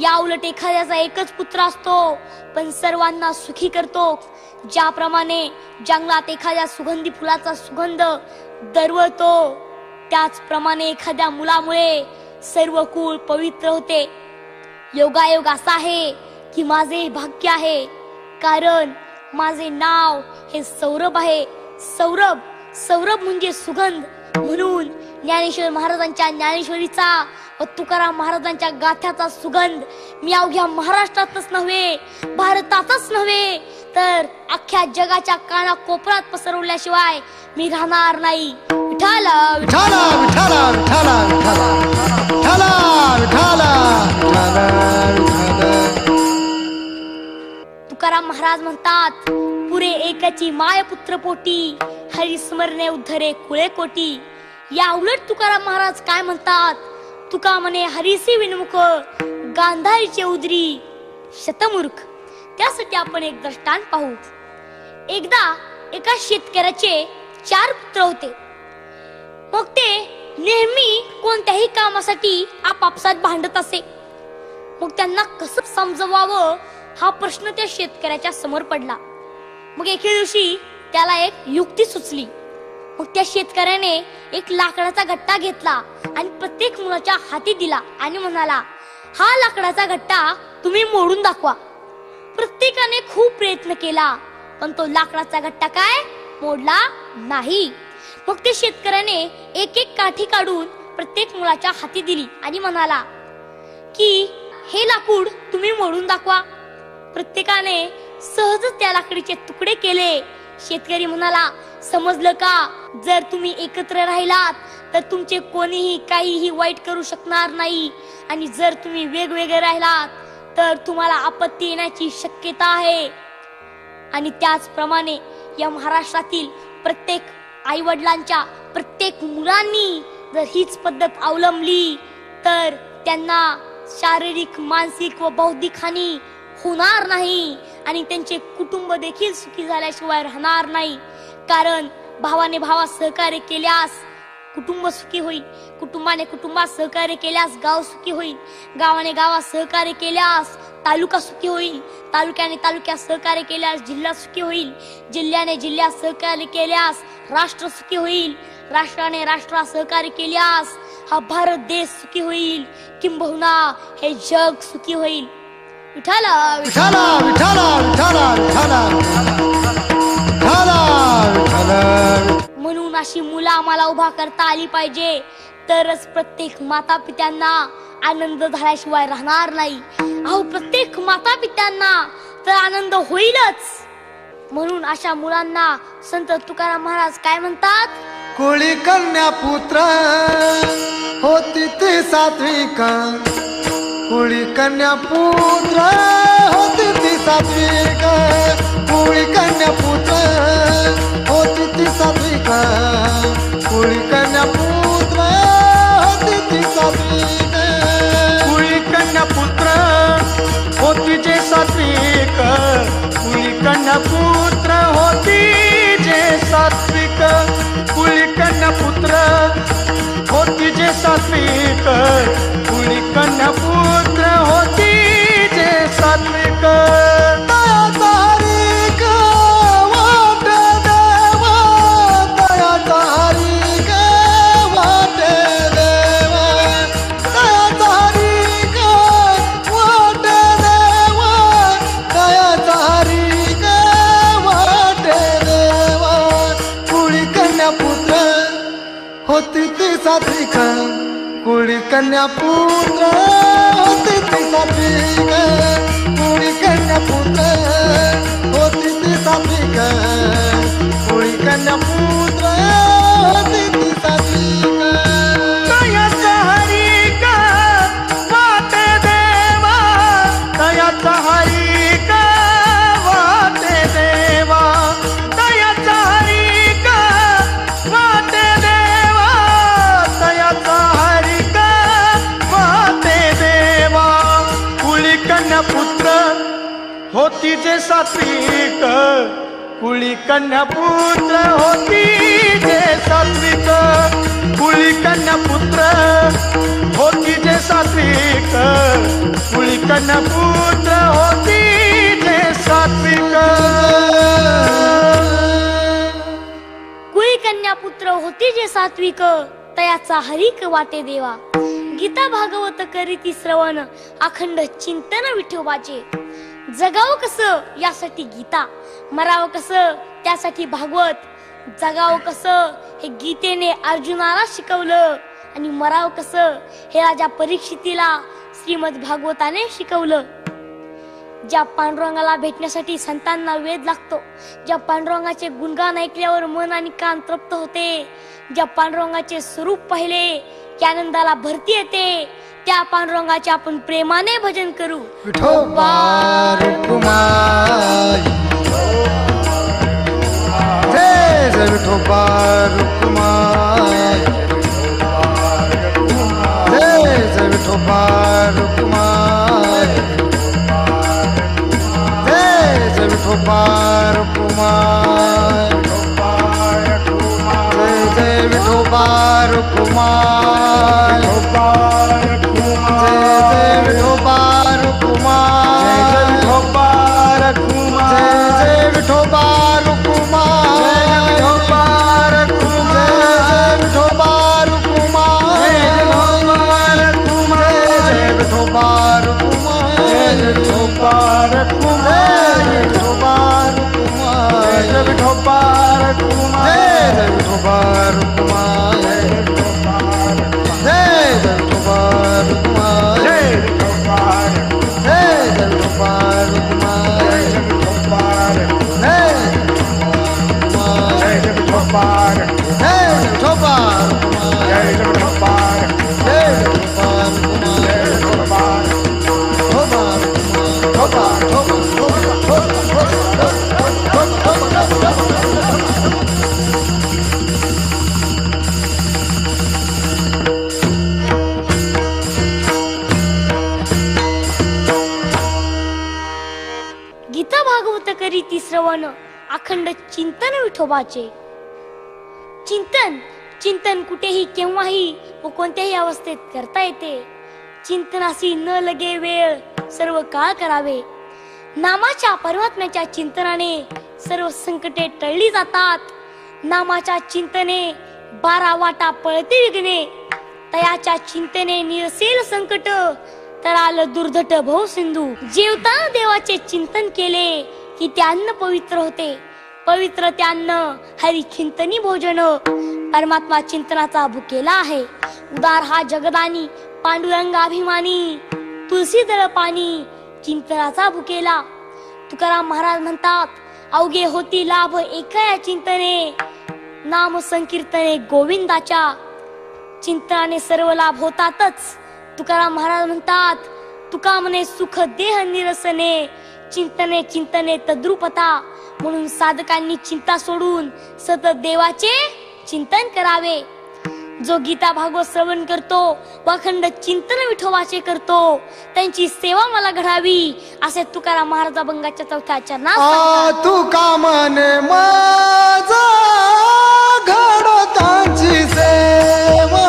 या उलट एखाद्याचा एकच पुत्र असतो पण सर्वांना सुखी करतो. ज्याप्रमाणे जंगलात एखाद्या सुगंधी फुलाचा सुगंध दरवळतो, त्याचप्रमाणे एखाद्या मुलामुळे सर्व कुळ पवित्र होते. योगायोग असा आहे की माझे भाग्य आहे, कारण माझे नाव हे सौरभ आहे. सौरभ सौरभ म्हणजे सुगंध. म्हणून ज्ञानेश्वर महाराजांच्या ज्ञानेश्वरीचा व तुकाराम महाराजांच्या गाथ्याचा सुगंध मी अवघ्या महाराष्ट्रातच नव्हे, भारतातच नव्हे, तर अख्ख्या जगाच्या कानाकोपऱ्यात पसरवल्याशिवाय मी राहणार नाही. विठ्ठल विठ्ठल विठ्ठल विठ्ठल विठ्ठल विठ्ठल. तुकाराम महाराज म्हणतात, पुरे एकाची माय पुत्र पोटी हरिस्मरणे उद्धरे कुळे कोटी. या उलट तुकाराम महाराज काय म्हणतात? तुका म्हणे हरिसी विनमुख गांधारीचे उदरी शतमूर्ख. त्यासाठी आपण एक दृष्टांत पाहू. एकदा एका शेतकऱ्याचे 4 पुत्र होते. मग ते नेहमी कोणत्याही कामासाठी आपापसात भांडत असे. मग त्यांना कसं समजवावं हा प्रश्न त्या शेतकऱ्याच्या समोर पडला. मग एके दिवशी त्याला एक युक्ती सुचली. मग त्या शेतकऱ्याने एक लाकडाचा गट्टा घेतला आणि प्रत्येक मुलाच्या हाती दिला आणि म्हणाला, हा लाकडाचा गट्टा तुम्ही मोडून दाखवा. प्रत्येकाने खूप प्रयत्न केला पण तो लाकडाचा गट्टा काय मोडला नाही. मग त्या शेतकऱ्याने एक काठी काढून प्रत्येक मुलाच्या हाती दिली आणि म्हणाला की हे लाकूड तुम्ही मोडून दाखवा. प्रत्येकाने सहजच त्या लाकडीचे तुकडे केले. शेतकरी म्हणाला, समजलं का? जर तुम्ही एकत्र राहिलात तर तुमचे कोणीही काहीही वाईट करू शकणार नाही, आणि जर तुम्ही वेगवेगळे राहिलात तर तुम्हाला आपत्ती येण्याची शक्यता आहे. आणि त्याचप्रमाणे या महाराष्ट्रातील प्रत्येक आई वडिलांच्या प्रत्येक मुलांनी जर हीच पद्धत अवलंबली तर त्यांना शारीरिक, मानसिक व बौद्धिक हानी होणार नाही आणि त्यांचे कुटुंब देखील सुखी झाल्याशिवाय राहणार नाही. कारण भावाने भावास सहकार्य केल्यास कुटुंब सुखी होईल, कुटुंबाने कुटुंबात सहकार्य केल्यास गाव सुखी होईल, गावाने गावात सहकार्य केल्यास तालुका सुखी होईल, तालुक्याने तालुक्यात सहकार्य केल्यास जिल्हा सुखी होईल, जिल्ह्याने जिल्ह्यात सहकार्य केल्यास राष्ट्र सुखी होईल, राष्ट्राने राष्ट्रात सहकार्य केल्यास हा भारत देश सुखी होईल, किंबहुना हे जग सुखी होईल. विठ्ठल विठ्ठल विठ्ठल विठ्ठल विठ्ठल विठ्ठल. म्हणून अशी मुलं आम्हाला उभा करता आली पाहिजे, तरच प्रत्येक माता पित्यांना आनंद झाल्याशिवाय राहणार नाही. अहो, प्रत्येक माता पित्यांना तर आनंद होईलच. म्हणून अशा मुलांना संत तुकाराम महाराज काय म्हणतात? कोळी कन्या पुत्र होती ती सात्विक, कोळी कन्या पुत्र होती ती सात्विक, कोळी कन्या पुत्र होती ती सात्विक, कोळी कन्या पुत्र होती ती सात्विक, कुळी कन्या पुत्र होती जे सात्विक, कुळी कन्या पुत्र होती जे सात्विक, कुळी कन्या पुत्र होती जे सात्विक, कुळी कन्या पुत्र होती जे सात्विक. दयाचा हरी ग वाट देवा, दयाचा हरी ग होती ती सात्विक कुळी कन्या पुत्र होती ती सात्विक कुळी कन्या पुत्र होती ती सात्विक कुळी कन्या पुत्र होती ती सात्विक तयाचा हरी का वाटे देवा तयाचा हरी का वाटे देवा तयाचा हरी का वाटे देवा तयाचा हरी का वाटे देवा कुळी कन्या पुत्र होती जे सात्विक कुळी कन्या पुत्र होती जे सात्विक कुळी कन्या पुत्र होती जे सात्विक कुळी कन्या पुत्र होती जे सात्विक कुळी कन्या पुत्र होती जे सात्विक तयाचा हरिक वाटे देवा. गीता भागवत करीती श्रवण अखंड चिंतन विठोबाचे. जगावं कसं यासाठी गीता, मरावं कसं त्यासाठी भागवत. जगावं कसं हे गीतेने अर्जुनाला शिकवलं आणि मरावं कसं हे राजा परीक्षितीला श्रीमद भागवताने शिकवलं. ज्या पांडुरंगाला भेटण्यासाठी संतांना वेद लागतो, ज्या पांडुरंगाचे गुणगान ऐकल्यावर मन आणि कान तृप्त होते, ज्या पांडुरंगाचे स्वरूप पाहिले की आनंदाला भरती येते, त्या पांडुरंगाचे आपण प्रेमाने भजन करू. विठोबा रुक्माई जय जय विठोबा रुक्माई जय जय विठोबा रुक्माई जय जय विठोबा रुक्माई जय जय विठोबा रुक्माई गीता भागवत करीती श्रवण अखंड चिंतन विठोबाचे. चिंतन चिंतन कुठेही केव्हाही व कोणत्याही अवस्थेत करता येते. चिंतनाशी न लगे वेळ सर्व काळ करावे. नामाच्या परमात्म्याच्या चिंतनाने सर्व संकटे टळली जातात. नामाच्या चिंतने 12 वाटा पळते विघ्ने. तयाच्या चिंतने निरसेल संकट तळाल दुर्धट भव सिंधू. जेवताना देवाचे चिंतन केले की ते अन्न पवित्र होते. पवित्र ते अन्न हरी चिंतनी भोजन. परमात्मा चिंतनाचा भुकेला आहे. उदार हा जगदानी पांडुरंगाभिमानी. तुळशीदळ पाणी चिंतनाचा भुकेला. तुकाराम महाराज म्हणतात अवघे होती लाभ एका या चिंतने. नाम संकीर्तने गोविंदाच्या. चिंतनाने सर्व लाभ होतातच. तुकाराम महाराज म्हणतात तुका म्हणे सुख देह निरसने. चिंतने चिंतने तद्रुपता. म्हणून साधकांनी चिंता सोडून सतत देवाचे चिंतन करावे. जो गीता भागवत श्रवण करतो व अखंड चिंतन विठोबाचे करतो त्यांची सेवा मला घडावी असे तुकाराम महाराज अभंगाच्या 4थ्या चरणात. तुका म्हणे माझा घडो त्यांची सेवा.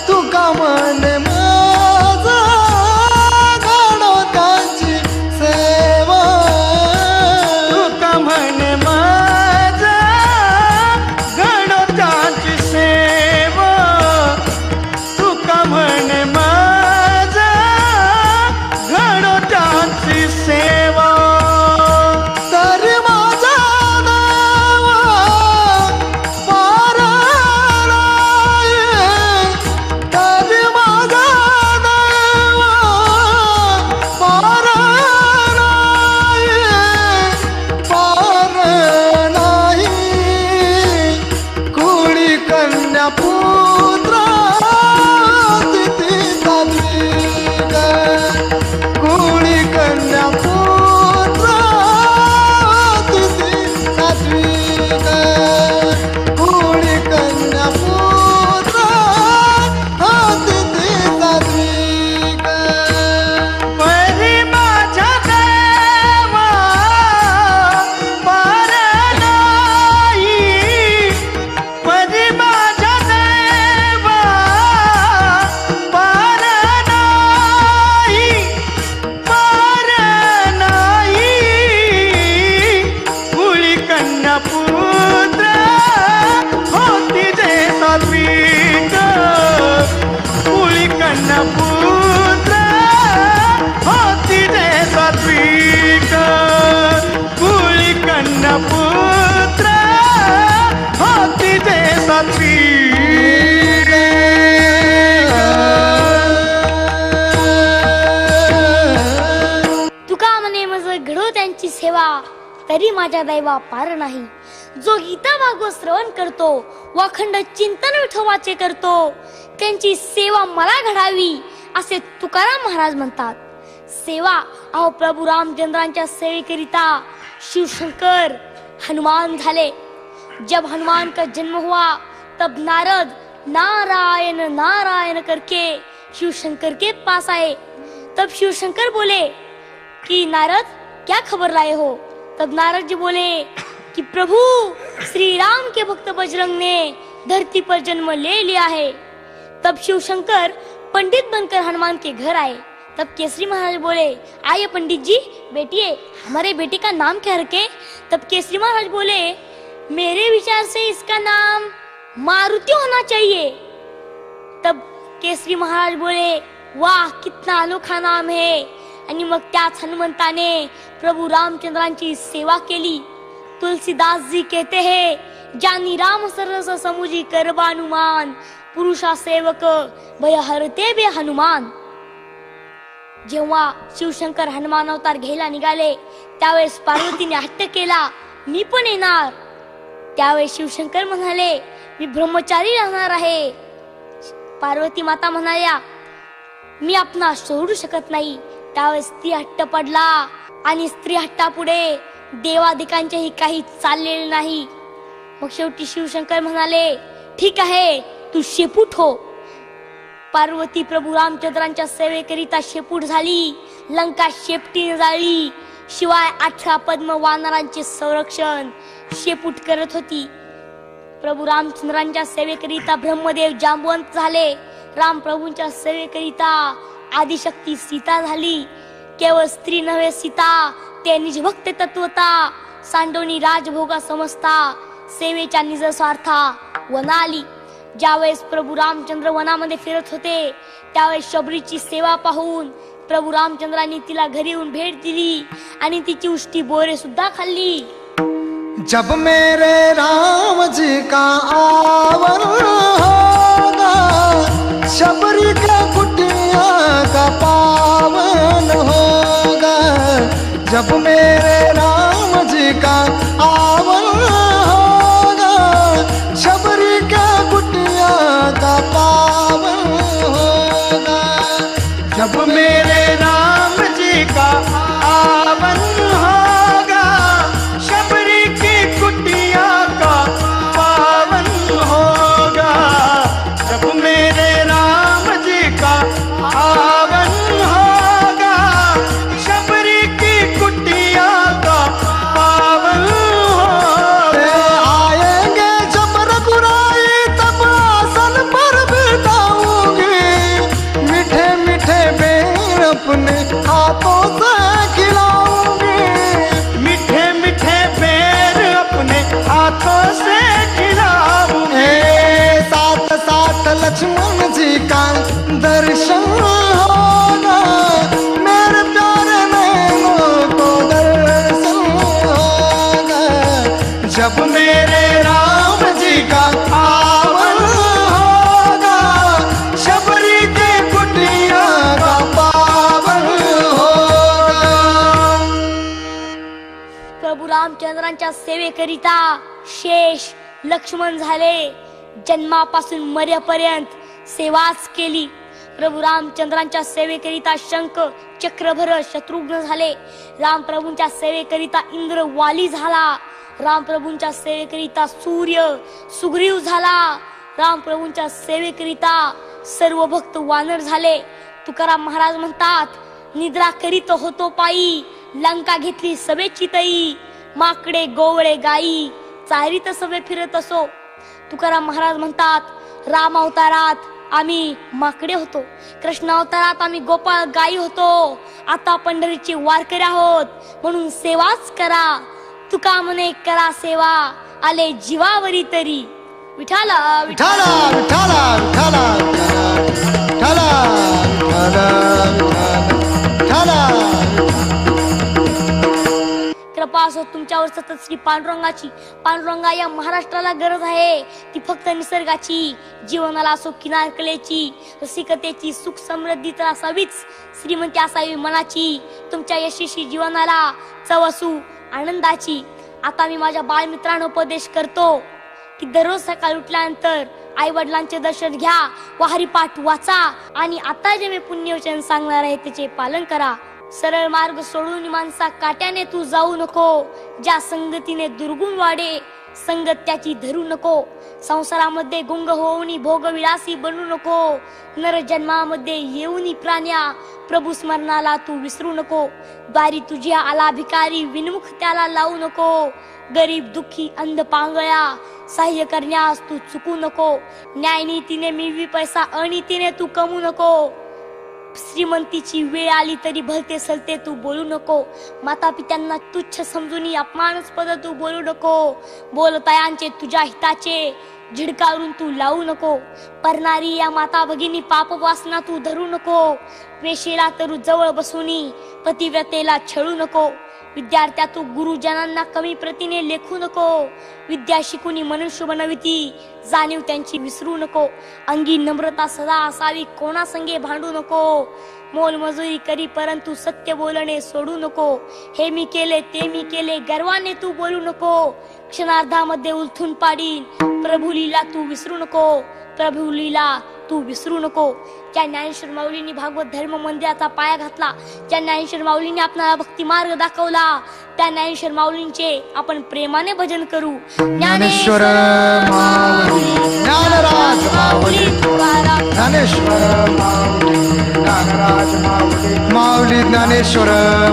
तुका म्हणे माझा घडो त्यांची सेवा. तुका म्हणे माझा घडो त्यांची सेवा. तुका म्हणे माझा घडो त्यांची सेवा. तरी माझा देव विठ्ठलाची तुका म्हणे मज घडो त्यांची सेवा, तरी माझ्या दैवा पार नाही. जो गीता भागवत श्रवण करतो, वाखंड चिंतन विठोबाचे करतो, त्यांची सेवा मला घडावी असे तुकाराम महाराज म्हणतात. सेवा अहो प्रभू रामचंद्रांच्या सेवेकरिता शिवशंकर हनुमान झाले. जब हनुमान का जन्म हुआ तब नारद नारायण नारायण करके शिवशंकर के पास आए. तब शिवशंकर बोले कि नारद क्या खबर लाए हो. तब नारद जी बोले कि प्रभु श्री राम के भक्त बजरंग ने धरती पर जन्म ले लिया है. तब शिवशंकर पंडित बनकर हनुमान के घर आए. तब केसरी महाराज बोले, आइए पंडित जी बैठिए, हमारे बेटे का नाम क्या रखे. तब केसरी महाराज बोले, मेरे विचार से इसका नाम मारुति होना चाहिए. तब केसरी महाराज बोले, वाह कितना अनोखा नाम है. आणि मग त्याच हनुमंताने प्रभू रामचंद्रांची सेवा केली. तुलसीदास जी कहते हैं, जानी राम सरस समुजी करबानुमान, पुरुषा सेवक भय हरते बे हनुमान. जेव्हा शिवशंकर हनुमान अवतार घ्यायला निघाले त्यावेळेस पार्वतीने हट्ट केला, मी पण येणार. त्यावेळेस शिवशंकर म्हणाले, मी ब्रह्मचारी राहणार आहे. पार्वती माता म्हणाल्या, मी आपणास सोडू शकत नाही. त्यावेळेस स्त्री हट्ट पडला आणि स्त्री हट्टापुढे देवादिकांचेही काही चाललेले नाही. मग शेवटी शिवशंकर म्हणाले, ठीक आहे तू शेपूट हो. पार्वती प्रभू रामचंद्रांच्या सेवेकरिता शेपूट झाली. लंका शेपटीने जाळली. शिवाय 18 पद्म वानरांचे संरक्षण शेपूट करत होती. प्रभू रामचंद्रांच्या सेवेकरिता ब्रह्मदेव जांबवंत झाले. राम प्रभूंच्या सेवेकरिता आदिशक्ती सीता झाली. केवळ स्त्री नव्हे सीता, ते निजभक्त तत्वता, सांडोनी राजभोगा समजता, सेवेच्या निज स्वार्था वना आली. ज्यावेळेस प्रभू रामचंद्र वनामध्ये फिरत होते त्यावेळेस शबरीची सेवा पाहून प्रभू रामचंद्रांनी तिला घरी येऊन भेट दिली आणि तिची उष्टी बोरे सुद्धा खाल्ली. जब मेरे राम जी का आवन होगा, शबरी का कुटिया का पावन होगा. जब मेरे राम जी का आवन होगा, शबरी का कुटिया का पावन होगा. जब मेरे राम जी का आवन होगा, शबरी की कुटिया का पावन होगा. जब मेरे राम जी का आवन होगा, शबरी की कुटिया का पावन होगा. आएंगे जब रघुराई तब आसन पर बिठाऊंगी, मीठे मीठे बेर अपने हाथों से खिलाऊंगी. मीठे मीठे बेर अपने हाथों से खिलाऊंगी. साथ साथ लक्ष्मण जी का दर्शन होगा, मेरे प्यारे नैनों को दर्शन होगा. जब मेरे राम जी का आवन होगा, शबरी के कुटिया का पावन होगा. प्रभू रामचंद्रांच्या सेवेकरिता शेष लक्ष्मण झाले. जन्मापासून मरेपर्यंत सेवाच केली. प्रभू रामचंद्रांच्या सेवेकरिता शंख चक्रभर शत्रुघ्न झाले. रामप्रभूंच्या सेवेकरिता इंद्र वाली झाला. रामप्रभूंच्या सेवेकरिता सूर्य सुग्रीव झाला. रामप्रभूंच्या सेवेकरिता सर्व भक्त वानर झाले. तुकाराम महाराज म्हणतात, निद्रा करीत होतो पायी, लंका घेतली सभेची तई, माकडे गोवळे गाई चारीत सभे फिरत असो. तुकाराम महाराज म्हणतात, राम अवतारात आम्ही माकडे होतो, कृष्ण अवतारात आम्ही गोपाळ गायी होतो, आता पंढरीचे वारकरी आहोत, म्हणून सेवाच करा. तुका म्हणे करा सेवा, आले जीवावरी तरी. विठाला विठाला विठाला विठाला विठाला विठाला विठाला. कृपा असो तुमच्या आमच्यावर सतत श्री पांडुरंगाची. पांडुरंगा, या महाराष्ट्राला गरज आहे ती फक्त निसर्गाची, जीवनाला असो किनारकलेची, रसिकतेची, सुख समृद्धी तर असावीच, श्रीमंती असावी मनाची, तुमच्या यशस्वी जीवनाला चव असू आनंदाची. आता मी माझ्या बालमित्रांना उपदेश करतो की दररोज सकाळी उठल्यानंतर आई वडिलांचे दर्शन घ्या व हरिपाठ वाचा आणि आता जे मी पुण्यवचन सांगणार आहे त्याचे पालन करा. सरळ मार्ग सोडून माणसा काट्याने तू जाऊ नको, ज्या संगतीने दुर्गुण वाढे संगत त्याची धरू नको. संसारामध्ये गुंग होऊन भोगविलासी बनू नको, नर जन्मामध्ये येऊन प्राण्या प्रभू स्मरणाला तू विसरू नको. द्वारी तुझ्या आला भिकारी विनमुख त्याला लावू नको, गरीब दुःखी अंध पांगळ्या सहाय्य करण्यास तू चुकू नको. न्यायनीतीने मिळवी पैसा अनितीने तू कमवू नको, श्रीमंतीची वेळ आली तरी भलते सलते तू बोलू नको. माता पित्यांना तुच्छ समजून अपमानास्पद तू बोलू नको, बोलतायांचे तुझ्या हिताचे झिडकावरून तू लावू नको. परणारी या माता भगिनी पाप वासना तू धरू नको, वेशीला तरू जवळ बसूनी पतिव्रतेला छळू नको. विद्यार्थ्या तू गुरुजनांना कमी प्रतीने लेखू नको, विद्या शिकूनी मनुष्य बनविती जाणीव त्यांची विसरू नको. अंगी नम्रता सदा असावी कोणा संगे भांडू नको, मोलमजुरी करी परंतु सत्य बोलणे सोडू नको. हे मी केले ते मी केले गर्वाने तू बोलू नको, क्षणार्धामध्ये उलथून पाडीन प्रभुलीला तू विसरू नको, प्रभुलीला तू विसरू नको. ज्या ज्ञानेश्वर माऊलींनी भागवत धर्म मंदिराचा पाया घातला, ज्या ज्ञानेश्वर माऊलींनी आपणाला भक्ती मार्ग दाखवला, त्या ज्ञानेश्वर माऊलींचे आपण प्रेमाने भजन करू. ज्ञानेश्वर माऊली, ज्ञानराज माऊली, ज्ञानेश्वर माऊली, ज्ञानराज माऊली, माऊली ज्ञानेश्वर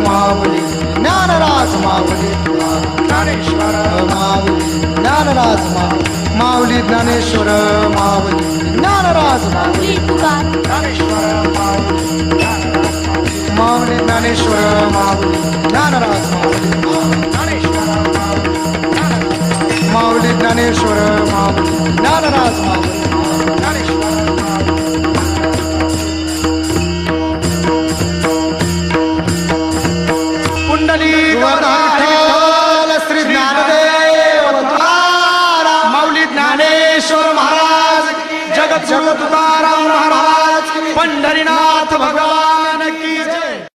माऊली, ज्ञानराज माऊली, ज्ञानेश्वर माऊली, ज्ञानराज माऊली, माऊली ज्ञानेश्वर माऊली, ज्ञानराज माऊली, ज्ञानेश्वर माऊली, माऊली ज्ञानेश्वर माऊली, ज्ञानराज माऊली, ज्ञानेश्वर माऊली, ज्ञानेश्वर माऊली, ज्ञानराज माऊली, ज्ञानेश्वर कुंडली विठ्ठल श्री ज्ञानदेव तुकाराम, माऊली ज्ञानेश्वर महाराज, जगद्गुरु तुकाराम महाराज, पंढरीनाथ भगवान की जय.